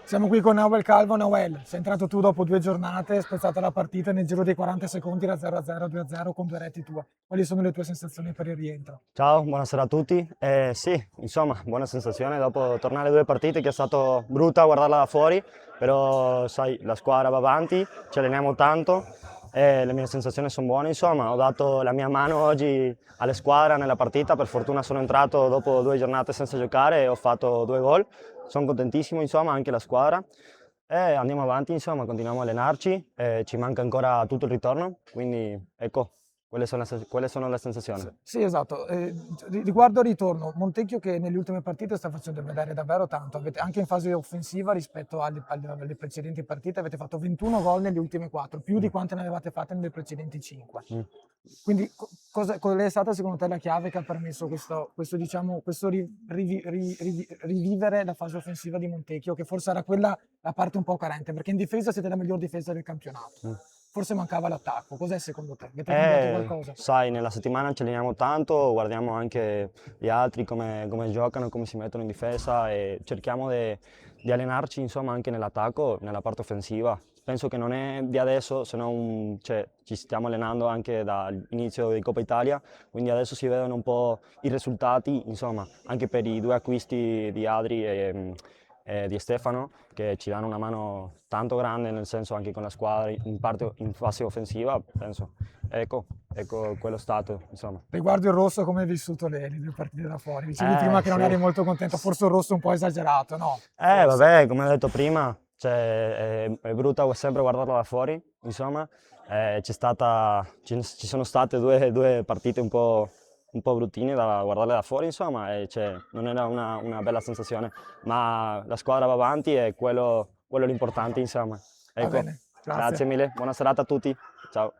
Siamo qui con Nawel Calvo. Nawel, sei entrato tu dopo 2 giornate, spezzata la partita nel giro dei 40 secondi da 0-0 a 2-0 con 2 reti tue. Quali sono le tue sensazioni per il rientro? Ciao, buonasera a tutti. Sì, insomma, buona sensazione dopo tornare 2 partite che è stato brutta guardarla da fuori, però sai, la squadra va avanti, ci alleniamo tanto e le mie sensazioni sono buone, insomma, ho dato la mia mano oggi alla squadra nella partita, per fortuna sono entrato dopo 2 giornate senza giocare e ho fatto 2 gol, sono contentissimo, insomma, anche la squadra. E andiamo avanti, insomma, continuiamo a allenarci, ci manca ancora tutto il ritorno, quindi ecco, quelle sono le sensazioni. Sì, esatto. Riguardo al ritorno, Montecchio che nelle ultime partite sta facendo vedere davvero tanto, anche in fase offensiva rispetto alle precedenti partite, avete fatto 21 gol nelle ultime 4, più di Mm. quante ne avevate fatte nelle precedenti 5. Mm. Quindi qual è stata secondo te la chiave che ha permesso rivivere la fase offensiva di Montecchio, che forse era quella la parte un po' carente, perché in difesa siete la miglior difesa del campionato. Mm. Forse mancava l'attacco. Cos'è secondo te? Avete cambiato qualcosa? Sai, nella settimana ci alleniamo tanto, guardiamo anche gli altri come giocano, come si mettono in difesa e cerchiamo di allenarci insomma anche nell'attacco, nella parte offensiva. Penso che non è di adesso, se no cioè, ci stiamo allenando anche dall'inizio di Coppa Italia, quindi adesso si vedono un po' i risultati, insomma, anche per i 2 acquisti di Adri e di Stefano, che ci danno una mano tanto grande, nel senso anche con la squadra, in parte in fase offensiva, penso. Ecco quello stato, insomma. Riguardo il rosso, come hai vissuto le 2 partite da fuori? Dicevi prima che non Sì. eri molto contento, forse un rosso un po' esagerato, no? Forse. Vabbè, come ho detto prima, cioè, è brutta sempre guardarla da fuori, insomma. Ci sono state due partite un po' bruttine da guardarle da fuori, insomma, e cioè, non era una bella sensazione, ma la squadra va avanti e quello è l'importante, insomma. Va Ecco, bene, grazie grazie. mille, buona serata a tutti, ciao.